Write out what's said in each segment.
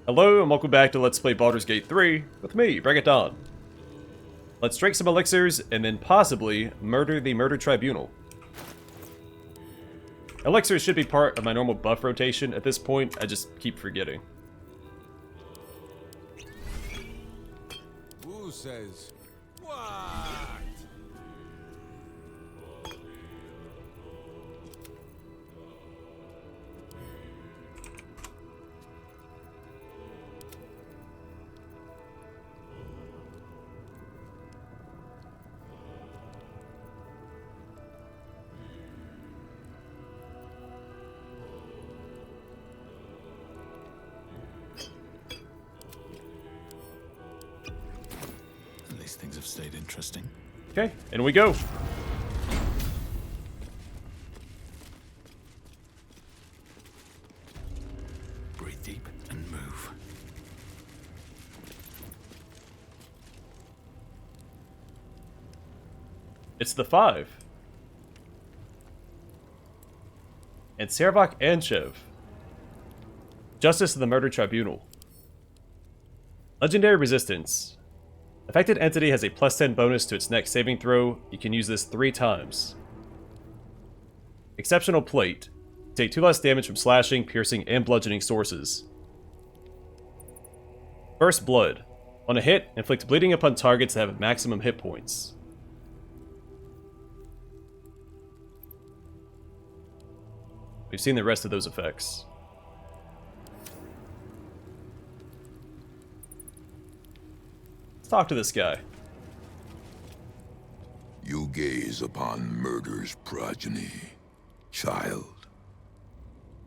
Hello and welcome back to Let's Play Baldur's Gate 3 with me, Bring It On. Let's drink some elixirs and then possibly murder the Murder Tribunal. Elixirs should be part of my normal buff rotation at this point, I just keep forgetting. Who says what? At least things have stayed interesting. Okay, in we go. Breathe deep and move. It's the 5. And Sarevok and Chev. Justice of the Murder Tribunal. Legendary Resistance. Affected entity has a plus 10 bonus to its next saving throw. You can use this 3 times. Exceptional Plate. Take 2 less damage from slashing, piercing, and bludgeoning sources. First Blood. On a hit, inflict bleeding upon targets that have maximum hit points. We've seen the rest of those effects. Let's talk to this guy. You gaze upon murder's progeny, child.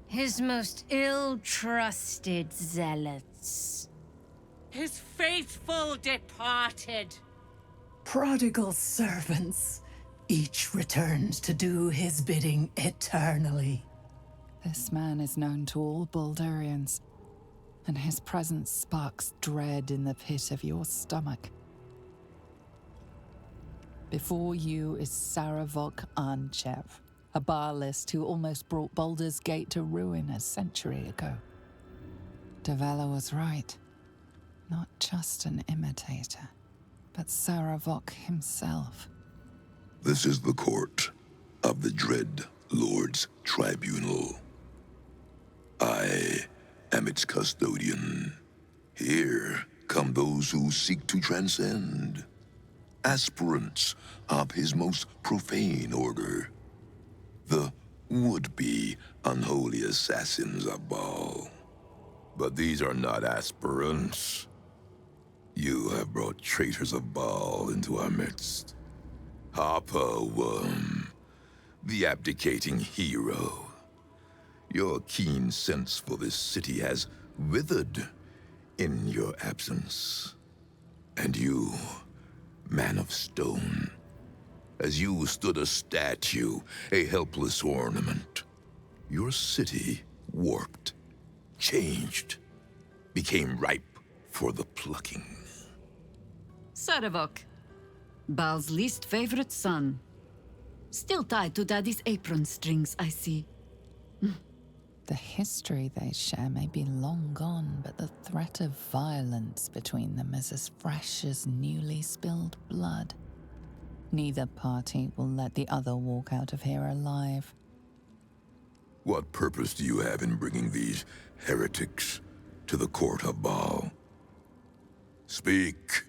His most ill-trusted zealots. His faithful departed. Prodigal servants, each returned to do his bidding eternally. This man is known to all Baldurians, and his presence sparks dread in the pit of your stomach. Before you is Sarevok Arnchev, a Baalist who almost brought Baldur's Gate to ruin a century ago. Davella was right. Not just an imitator, but Sarevok himself. This is the court of the Dread Lord's Tribunal. I am its custodian. Here come those who seek to transcend, aspirants of his most profane order, the would-be unholy assassins of Baal. But these are not aspirants. You have brought traitors of Baal into our midst. Harper Worm, the abdicating hero. Your keen sense for this city has withered in your absence. And you, man of stone, as you stood a statue, a helpless ornament, your city warped, changed, became ripe for the plucking. Sarevok, Baal's least favorite son. Still tied to Daddy's apron strings, I see. The history they share may be long gone, but the threat of violence between them is as fresh as newly spilled blood. Neither party will let the other walk out of here alive. What purpose do you have in bringing these heretics to the court of Baal? Speak,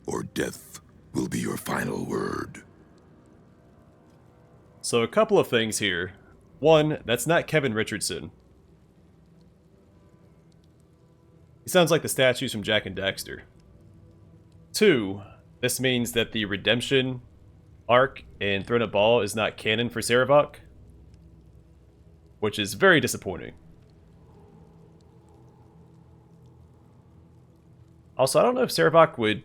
or death will be your final word. So a couple of things here. One, that's not Kevin Richardson. He sounds like the statues from Jak and Daxter. Two, this means that the redemption arc in Throne of Baal is not canon for Sarevok, which is very disappointing. Also, I don't know if Sarevok would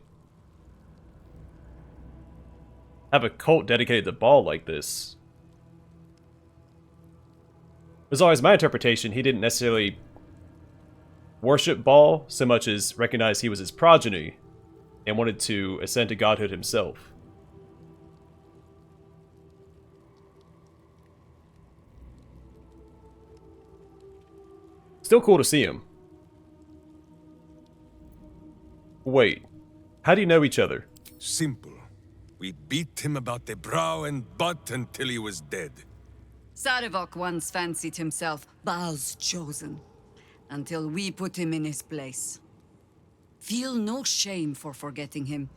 have a cult dedicated to Baal like this. It was always my interpretation he didn't necessarily worship Baal so much as recognize he was his progeny and wanted to ascend to godhood himself. Still cool to see him. Wait, how do you know each other? Simple. We beat him about the brow and butt until he was dead. Sarevok once fancied himself Baal's chosen, until we put him in his place. Feel no shame for forgetting him.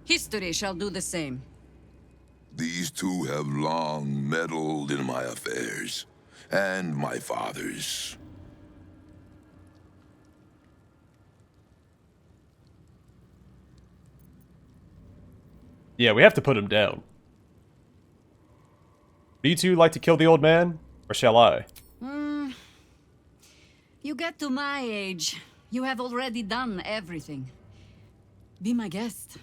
History shall do the same. These two have long meddled in my affairs, and my father's. Yeah, we have to put him down. Do you two like to kill the old man, or shall I? You get to my age, you have already done everything. Be my guest.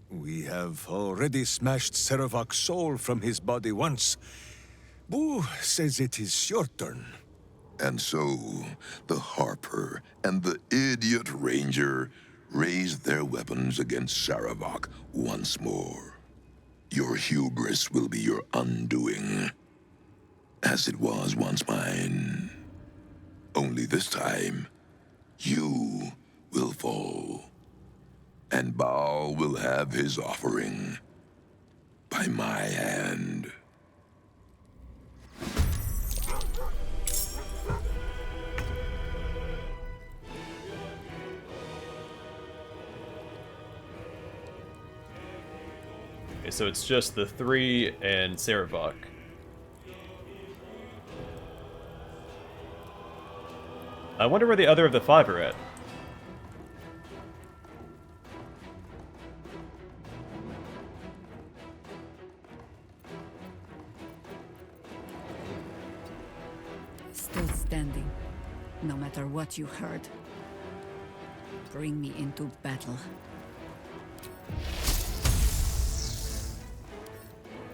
We have already smashed Sarevok's soul from his body once. Boo says it is your turn. And so, the Harper and the idiot Ranger raised their weapons against Sarevok once more. Your hubris will be your undoing, as it was once mine. Only this time, you will fall, and Baal will have his offering by my hand. Okay, so it's just the three and Sarevok. I wonder where the other of the five are at. Still standing, no matter what you heard. Bring me into battle.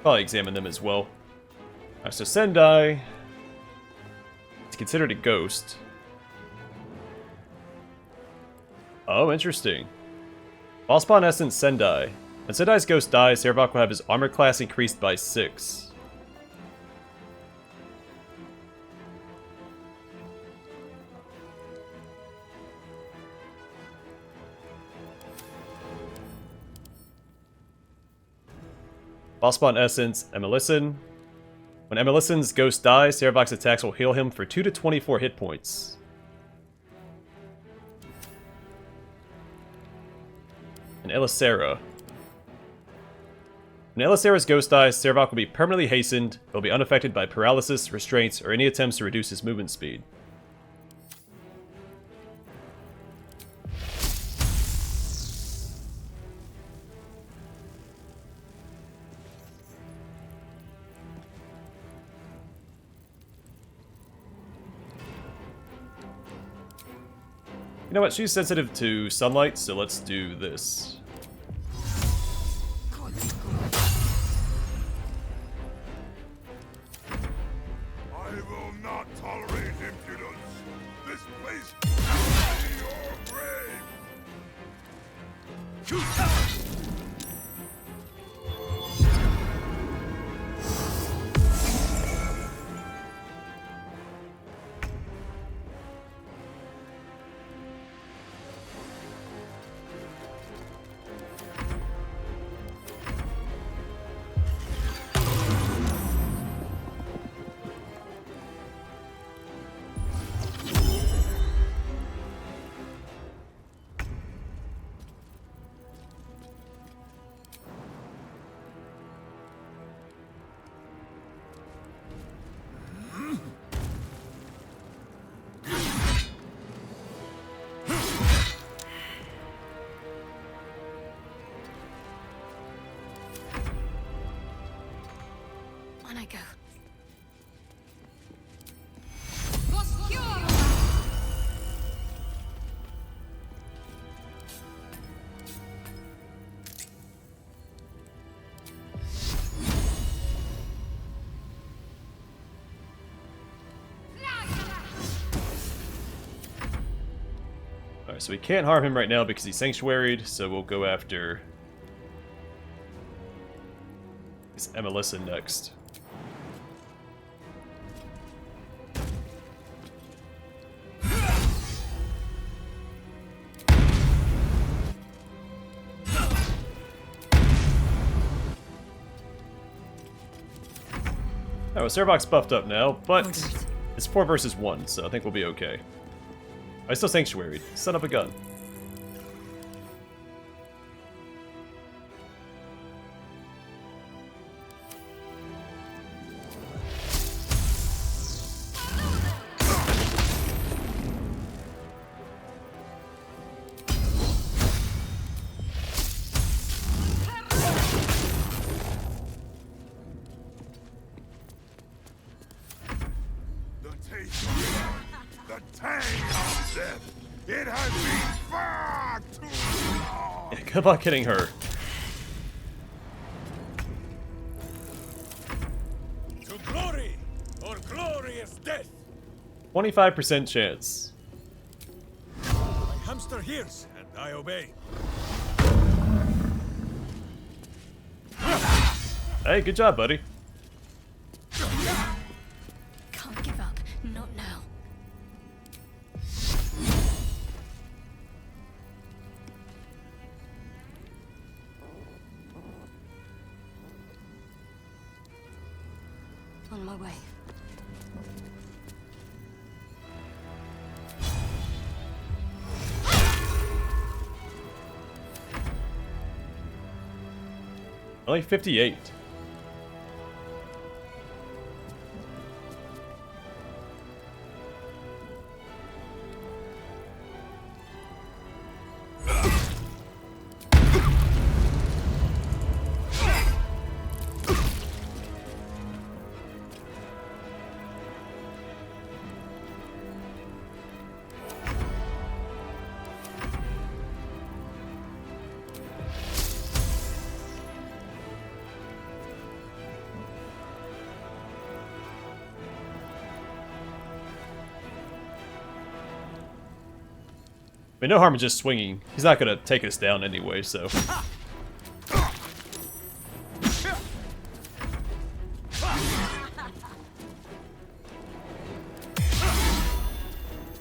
Probably examine them as well. Alright, so Sendai is considered a ghost. Oh, interesting. Ballspawn Essence Sendai. When Sendai's ghost dies, Sarevok will have his armor class increased by 6. Ballspawn Essence Emelison. When Emelison's ghost dies, Sarevok's attacks will heal him for 2 to 24 hit points. And Elisera. When Elisera's ghost dies, Sarevok will be permanently hastened, but will be unaffected by paralysis, restraints, or any attempts to reduce his movement speed. You know what, she's sensitive to sunlight, so let's do this. I will not tolerate impudence. This place will be your grave. On I go. Alright, so we can't harm him right now because he's sanctuaried, so we'll go after this Emelissa next. Oh, Sarevok's buffed up now, but Orders. it's 4 versus 1, so I think we'll be okay. I still sanctuaried. Set up a gun. The tang of death. It has been far too long. Yeah, good luck hitting her. To glory or glorious death. 25% chance. My hamster hears, and I obey. Hey, good job, buddy. Can't give up. Not now. On my way. Only 58. I mean, no harm in just swinging. He's not gonna take us down anyway, so.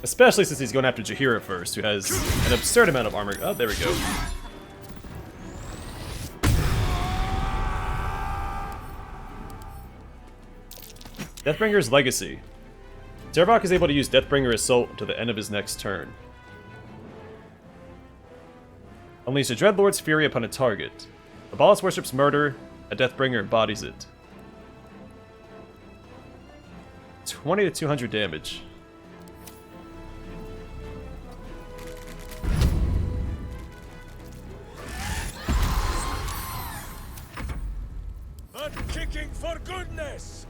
Especially since he's going after Jaheira first, who has an absurd amount of armor. Oh, there we go. Deathbringer's Legacy. Sarevok is able to use Deathbringer Assault until the end of his next turn. Unleash a Dreadlord's Fury upon a target. The boss worships murder, a Deathbringer embodies it. 20 to 200 damage. But kicking for goodness!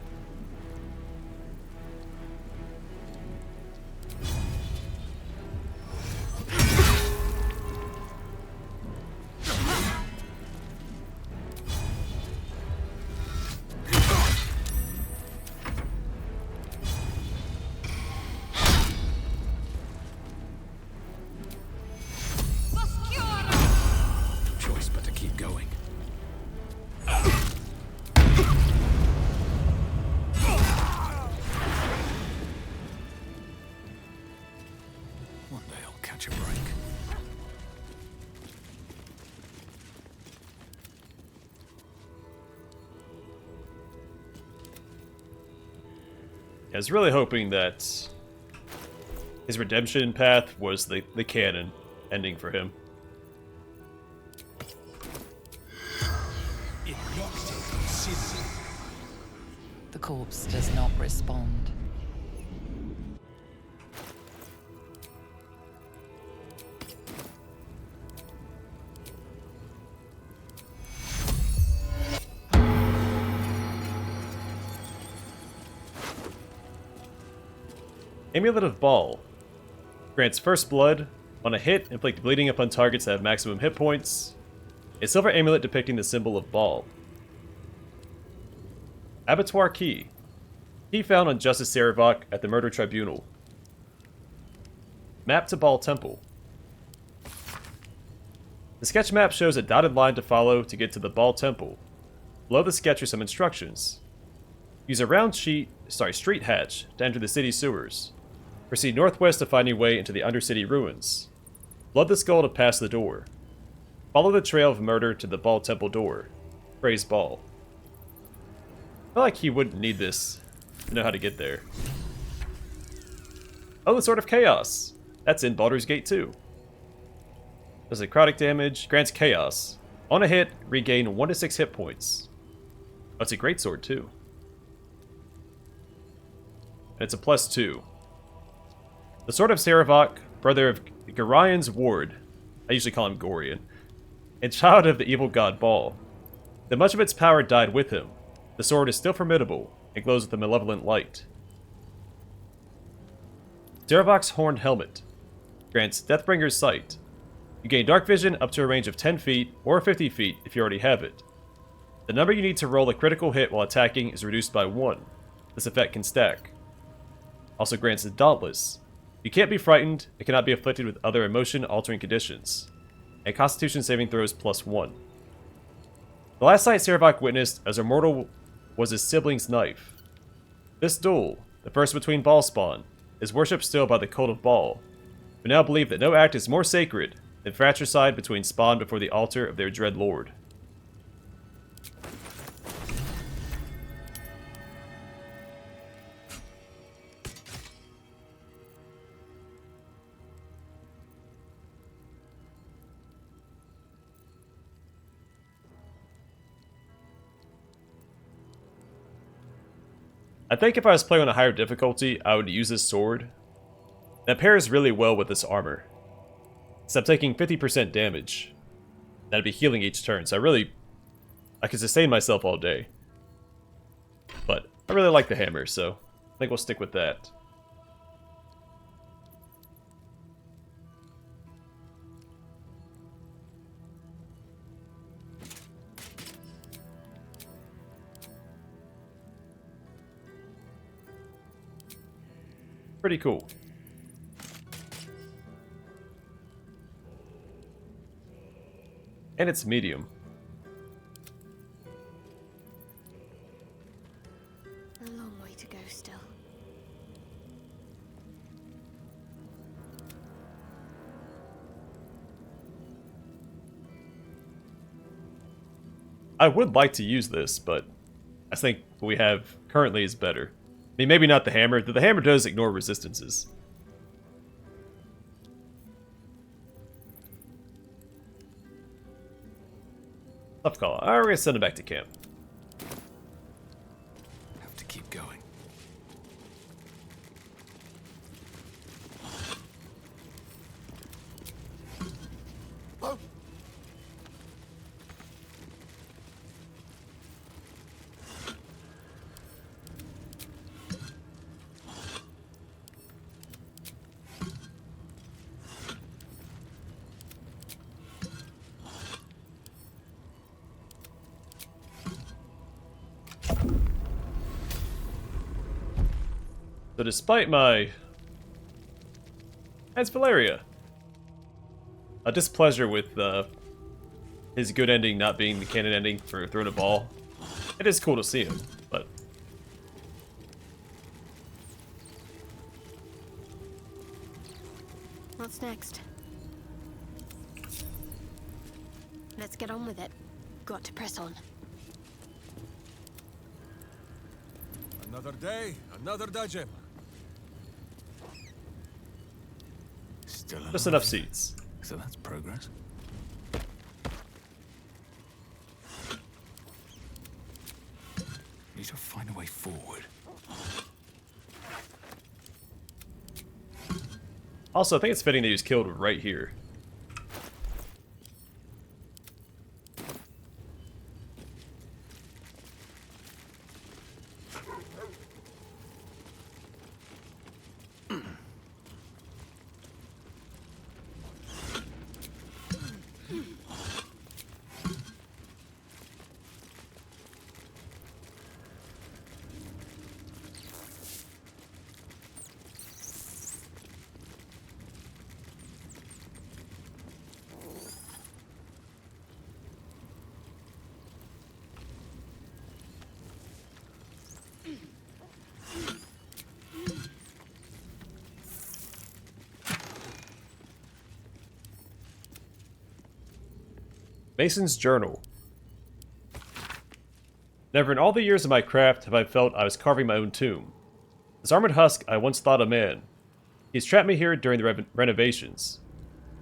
Choice but to keep going. One day I'll catch a break. I was really hoping that his redemption path was the canon ending for him. The corpse does not respond. Amulet of Ball. Grants first blood. On a hit, inflict bleeding upon targets that have maximum hit points. A silver amulet depicting the symbol of Ball. Abattoir Key. Key found on Justice Sarevok at the Murder Tribunal. Map to Ball Temple. The sketch map shows a dotted line to follow to get to the Ball Temple. Below the sketch are some instructions. Use a round street hatch to enter the city sewers. Proceed northwest to find your way into the Undercity ruins. Flood the skull to pass the door. Follow the trail of murder to the Ball Temple door. Praise Ball. I feel like he wouldn't need this to know how to get there. Oh, the Sword of Chaos! That's in Baldur's Gate 2. Does necrotic damage, grants chaos. On a hit, regain 1 to 6 hit points. Oh, it's a great sword too. And it's a +2. The Sword of Sarevok, brother of Gorion's ward, I usually call him Gorion, and child of the evil god Baal. Though much of its power died with him, the sword is still formidable and glows with a malevolent light. Sarevok's Horned Helmet grants Deathbringer's Sight. You gain dark vision up to a range of 10 feet or 50 feet if you already have it. The number you need to roll a critical hit while attacking is reduced by 1. This effect can stack. Also grants the Dauntless. You can't be frightened, it cannot be afflicted with other emotion-altering conditions. And Constitution saving throws +1. The last sight Sarevok witnessed as immortal was his sibling's knife. This duel, the first between Baalspawn, is worshipped still by the cult of Baal, who now believe that no act is more sacred than fratricide between spawn before the altar of their dread lord. I think if I was playing on a higher difficulty, I would use this sword. That pairs really well with this armor. So I'm taking 50% damage. And I'd be healing each turn, so I can sustain myself all day. But I really like the hammer, so I think we'll stick with that. Pretty cool. And it's medium. A long way to go still. I would like to use this, but I think what we have currently is better. I mean, maybe not the hammer. The hammer does ignore resistances. Tough call. Alright, we're gonna send him back to camp. Have to keep going. So despite my... That's Valeria. A displeasure with his good ending not being the canon ending for Throne of Ball. It is cool to see him, but... What's next? Let's get on with it. Got to press on. Another day, another dungeon. Still Just alive. enough seats. So that's progress. Need to find a way forward. Also, I think it's fitting that he was killed right here. Mason's Journal. Never in all the years of my craft have I felt I was carving my own tomb. This armored husk I once thought a man. He's trapped me here during the renovations.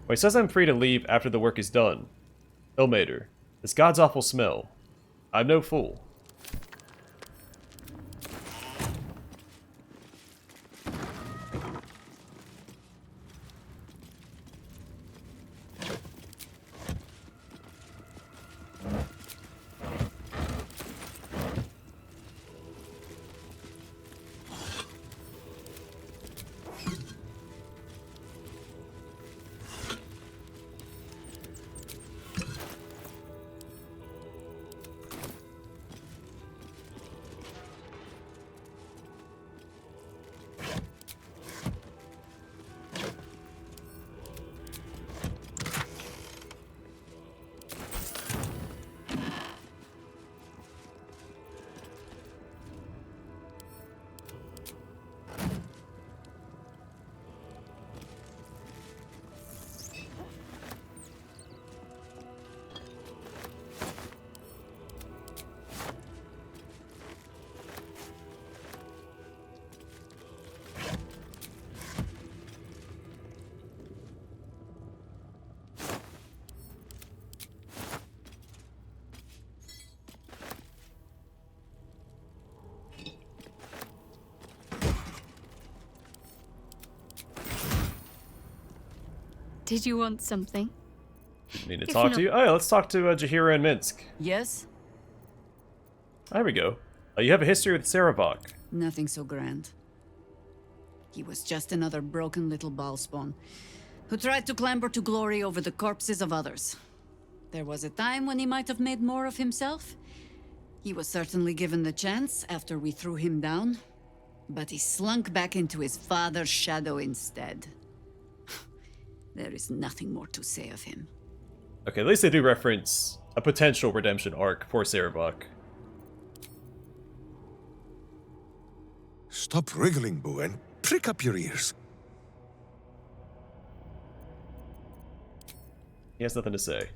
When he says I'm free to leave after the work is done. Ilmater, this god's awful smell. I'm no fool. Did you want something? Need to If talk not- to you? Oh yeah, let's talk to Jaheira and Minsk. Yes? There we go. You have a history with Sarevok. Nothing so grand. He was just another broken little ballspawn who tried to clamber to glory over the corpses of others. There was a time when he might have made more of himself. He was certainly given the chance after we threw him down, but he slunk back into his father's shadow instead. There is nothing more to say of him. Okay, at least they do reference a potential redemption arc for Sarevok. Stop wriggling, Boo, and prick up your ears. He has nothing to say.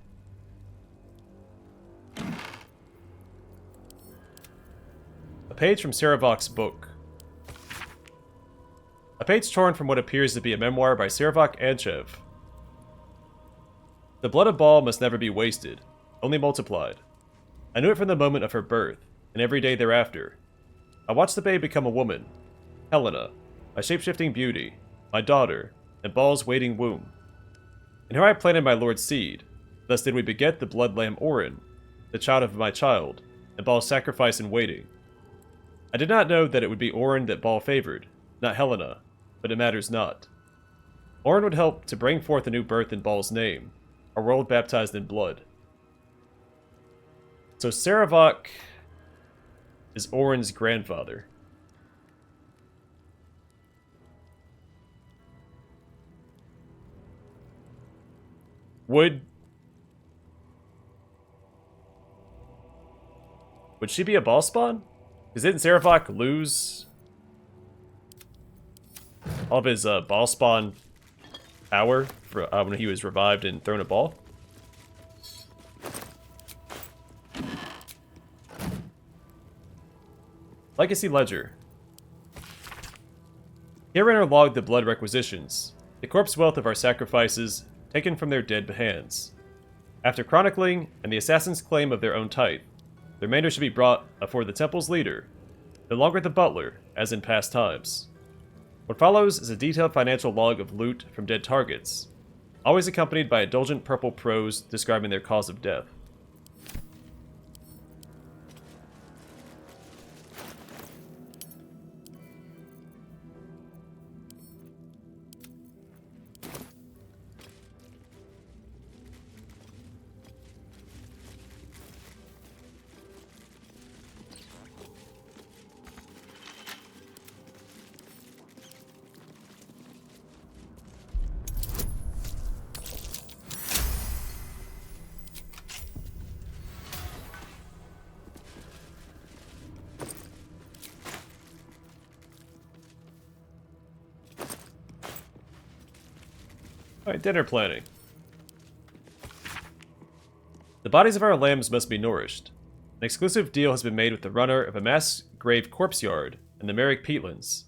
A page from Sarevok's book. A page torn from what appears to be a memoir by Sarevok Anchev. The blood of Ball must never be wasted, only multiplied. I knew it from the moment of her birth, and every day thereafter. I watched the babe become a woman, Helena, my shape-shifting beauty, my daughter, and Ball's waiting womb. In her I planted my lord's seed, thus did we beget the blood lamb Orin, the child of my child, and Ball's sacrifice in waiting. I did not know that it would be Orin that Ball favored, not Helena, but it matters not. Orin would help to bring forth a new birth in Ball's name, a world baptized in blood. So Sarevok is Orin's grandfather. Would she be a ball spawn? Because didn't Sarevok lose all of his ball spawn power for, when he was revived and thrown a ball? Legacy Ledger. Herein logged the blood requisitions, the corpse wealth of our sacrifices, taken from their dead hands. After chronicling and the assassin's claim of their own tithe, the remainder should be brought afore the temple's leader, no longer the butler, as in past times. What follows is a detailed financial log of loot from dead targets, always accompanied by indulgent purple prose describing their cause of death. Alright, dinner planning. The bodies of our lambs must be nourished. An exclusive deal has been made with the runner of a mass grave corpse yard in the Merrick Peatlands.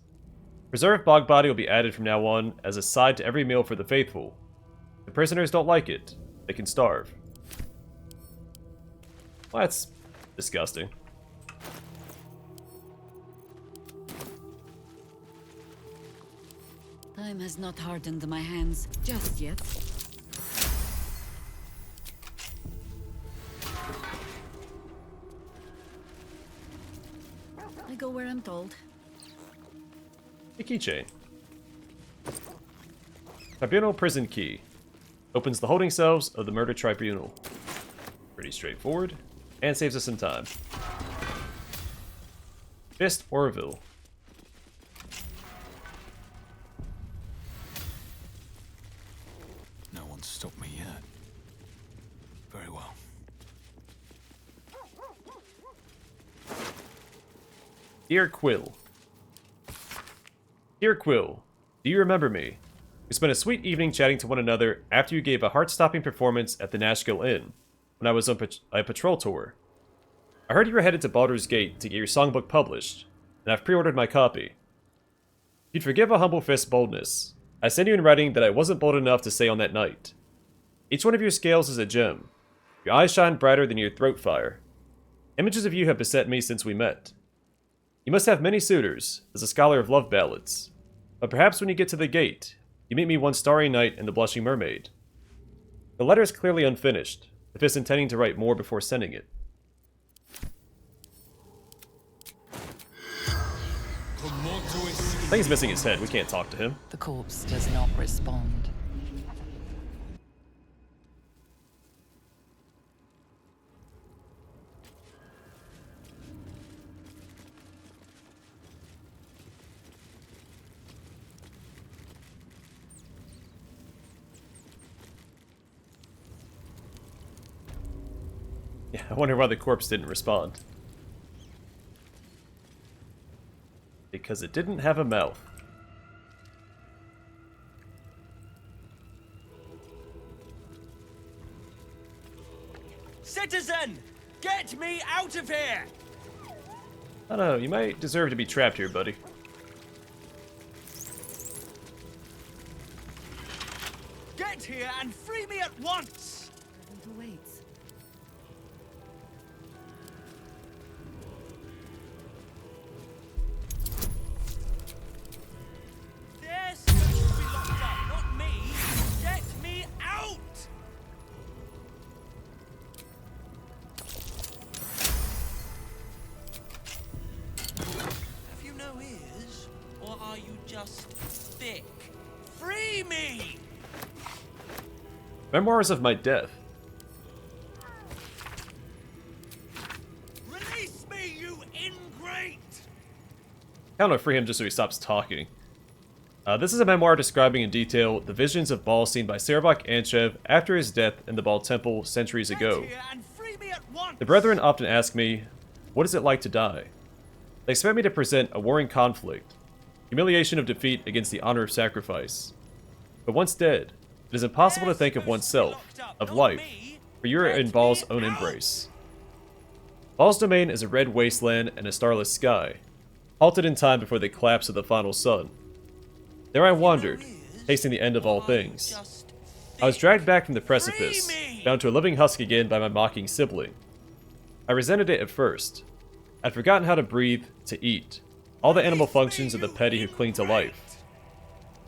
Preserved bog body will be added from now on as a side to every meal for the faithful. If the prisoners don't like it, they can starve. Well, that's disgusting. Time has not hardened my hands just yet. I go where I'm told. A keychain. Tribunal prison key. Opens the holding cells of the Murder Tribunal. Pretty straightforward, and saves us some time. Fist Orville. No one's stopped me yet. Very well. Dear Quill. Dear Quill, do you remember me? We spent a sweet evening chatting to one another after you gave a heart-stopping performance at the Nashville Inn, when I was on a patrol tour. I heard you were headed to Baldur's Gate to get your songbook published, and I've pre-ordered my copy. If you'd forgive a humble fist's boldness, I send you in writing that I wasn't bold enough to say on that night. Each one of your scales is a gem. Your eyes shine brighter than your throat fire. Images of you have beset me since we met. You must have many suitors, as a scholar of love ballads. But perhaps when you get to the gate, you meet me one starry night in the Blushing Mermaid. The letter is clearly unfinished, the fist intending to write more before sending it. I think he's missing his head, we can't talk to him. The corpse does not respond. Yeah, I wonder why the corpse didn't respond. Because it didn't have a mouth. Citizen! Get me out of here! I don't know, you might deserve to be trapped here, buddy. Get here and free me at once! Who waits? They're supposed to be locked up, not me! Get me out! Have you no ears? Or are you just thick? Free me! Memoirs of My Death. Release me, you ingrate! I don't know, free him just so he stops talking. This is a memoir describing in detail the visions of Baal seen by Sarevok Anchev after his death in the Baal Temple centuries ago. The brethren often ask me, what is it like to die? They expect me to present a warring conflict, humiliation of defeat against the honor of sacrifice. But once dead, it is impossible to think of oneself, of life, for you are in Baal's own embrace. Baal's domain is a red wasteland and a starless sky, halted in time before the collapse of the final sun. There I wandered, tasting the end of all things. I was dragged back from the precipice, bound to a living husk again by my mocking sibling. I resented it at first. I'd forgotten how to breathe, to eat, all the animal functions of the petty who cling to life.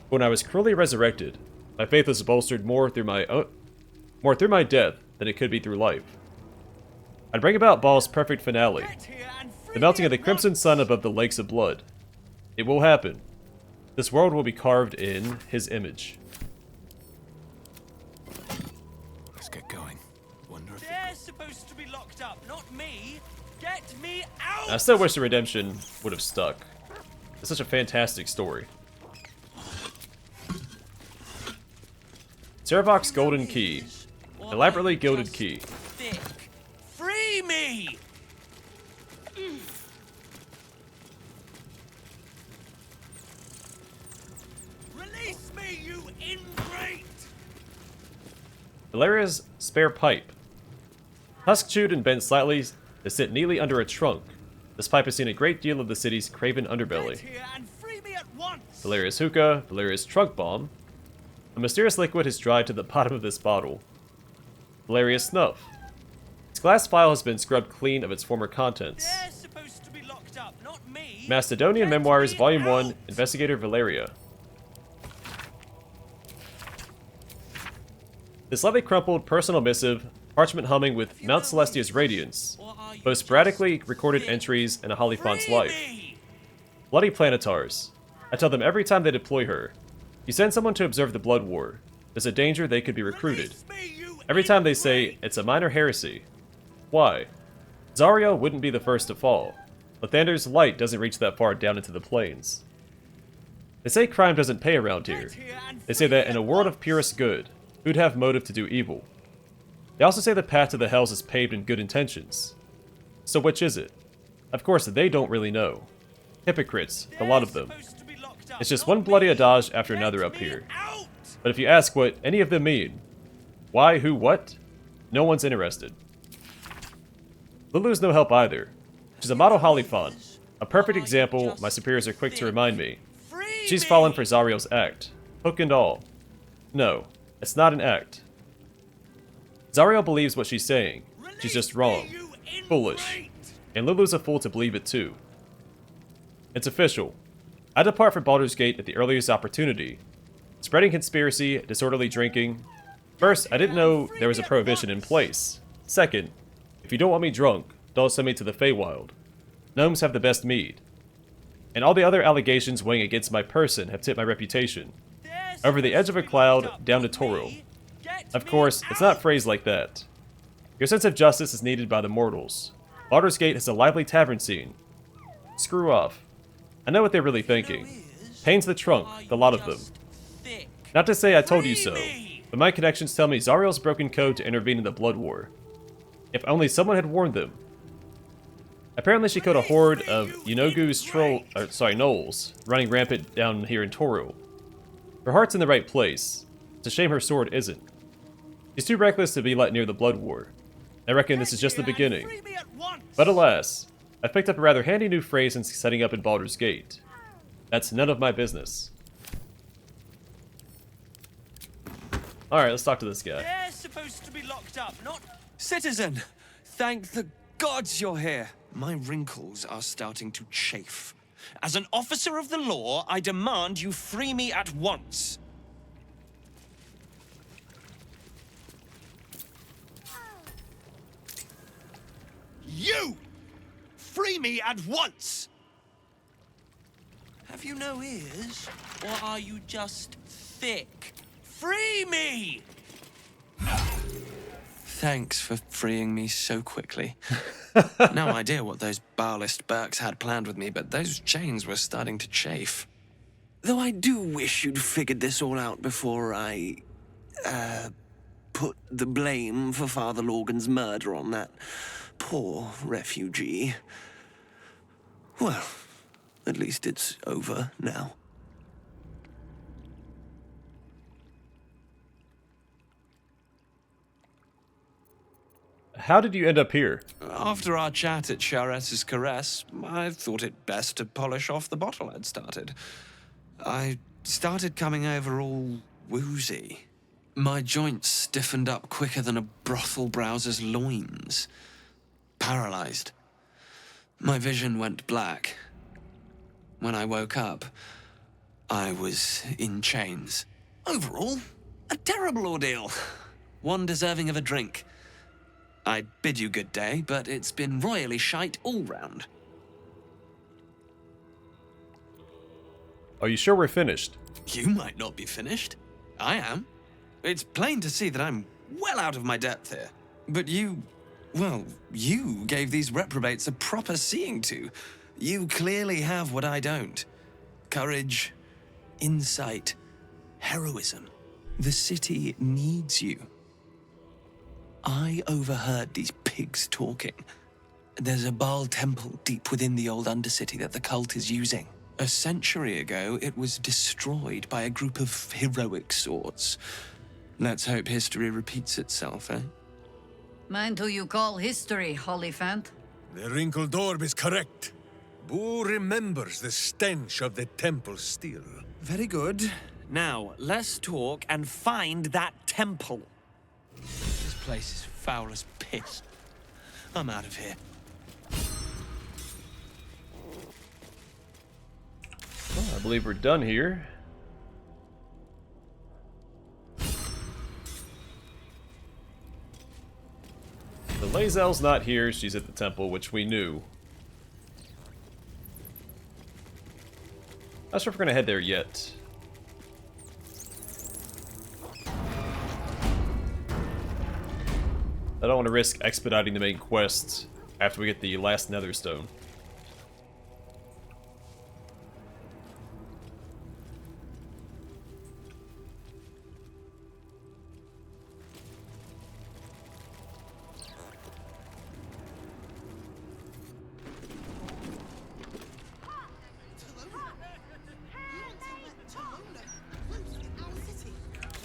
When I was cruelly resurrected, my faith was bolstered more through my death than it could be through life. I'd bring about Baal's perfect finale, the melting of the crimson sun above the lakes of blood. It will happen. This world will be carved in his image. Let's get going. Wonder if They're supposed to be locked up, not me. Get me out! I still wish the redemption would have stuck. It's such a fantastic story. Sarevok's golden key. Elaborately gilded key. Thick. Free me! Release me, you ingrate! Valeria's spare pipe. Husk chewed and bent slightly that sit neatly under a trunk. This pipe has seen a great deal of the city's craven underbelly. Valeria's hookah, Valeria's trunk bomb. A mysterious liquid has dried to the bottom of this bottle. Valeria's snuff. Its glass vial has been scrubbed clean of its former contents. They're supposed to be locked up, not me. Macedonian Get Memoirs, me Volume 1, out. Investigator Valeria. This slightly crumpled personal missive, parchment humming with Mount Celestia's radiance, boasts sporadically recorded entries in a Hollyphant's life. Bloody Planetars. I tell them every time they deploy her, you send someone to observe the Blood War. There's a danger they could be recruited. Every time they say, it's a minor heresy. Why? Zariel wouldn't be the first to fall. Lathander's light doesn't reach that far down into the plains. They say crime doesn't pay around here. They say that in a world of purest good, who'd have motive to do evil? They also say the path to the hells is paved in good intentions. So which is it? Of course, they don't really know. Hypocrites, the lot of them. It's just one bloody adage after another up here. But if you ask what any of them mean, why, who, what, no one's interested. Lulu's no help either. She's a model Hollyphant, a perfect example my superiors are quick to remind me. She's fallen for Zariel's act, hook and all. No, it's not an act. Zariel believes what she's saying. She's just wrong. Foolish. And Lulu's a fool to believe it too. It's official. I depart from Baldur's Gate at the earliest opportunity. Spreading conspiracy, disorderly drinking. First, I didn't know there was a prohibition in place. Second, if you don't want me drunk, don't send me to the Feywild. Gnomes have the best mead. And all the other allegations weighing against my person have tipped my reputation. Over the edge of a cloud, down to Toril. Of course, it's not phrased like that. Your sense of justice is needed by the mortals. Baldur's Gate has a lively tavern scene. Screw off. I know what they're really thinking. Pain's the trunk, the lot of them. Not to say I told you so, but my connections tell me Zariel's broken code to intervene in the Blood War. If only someone had warned them. Apparently she killed a horde of Yunogu's gnolls, running rampant down here in Toril. Her heart's in the right place. It's a shame her sword isn't. She's too reckless to be let near the Blood War. I reckon this is just the beginning. But alas, I've picked up a rather handy new phrase since setting up in Baldur's Gate. That's none of my business. Alright, let's talk to this guy. They're supposed to be locked up, not... Citizen, thank the gods you're here. My wrinkles are starting to chafe. As an officer of the law, I demand you free me at once. You! Free me at once! Have you no ears? Or are you just thick? Free me! Thanks for freeing me so quickly. No idea what those Barlist Burks had planned with me, but those chains were starting to chafe. Though I do wish you'd figured this all out before I, put the blame for Father Lorgan's murder on that poor refugee. Well, at least it's over now. How did you end up here? After our chat at Charessa's Caress, I thought it best to polish off the bottle I'd started. I started coming over all woozy. My joints stiffened up quicker than a brothel browser's loins. Paralyzed. My vision went black. When I woke up, I was in chains. Overall, a terrible ordeal. One deserving of a drink. I bid you good day, but it's been royally shite all round. Are you sure we're finished? You might not be finished. I am. It's plain to see that I'm well out of my depth here. But you gave these reprobates a proper seeing to. You clearly have what I don't. Courage, insight, heroism. The city needs you. I overheard these pigs talking. There's a Baal temple deep within the old Undercity that the cult is using. A century ago, it was destroyed by a group of heroic sorts. Let's hope history repeats itself, eh? Mind who you call history, Hollyphant. The wrinkled orb is correct. Boo remembers the stench of the temple still. Very good. Now, let's talk and find that temple. This place is foul as piss. I'm out of here. Well, I believe we're done here. The Lae'zel's not here, she's at the temple, which we knew. Not sure if we're gonna head there yet. I don't want to risk expediting the main quest after we get the last Nether Stone.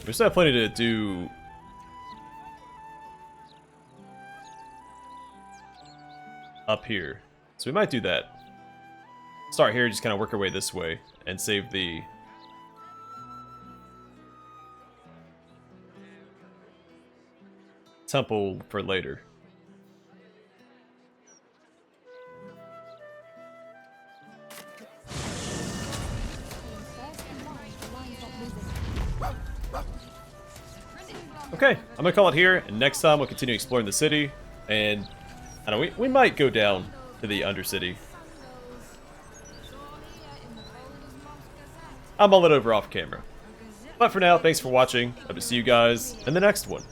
We still have plenty to do. Up here. So we might do that. Start here, just kind of work our way this way, and save the temple for later. Okay, I'm gonna call it here, and next time we'll continue exploring the city, and I don't know, we might go down to the Undercity. I'll mull it over off camera. But for now, thanks for watching. Hope to see you guys in the next one.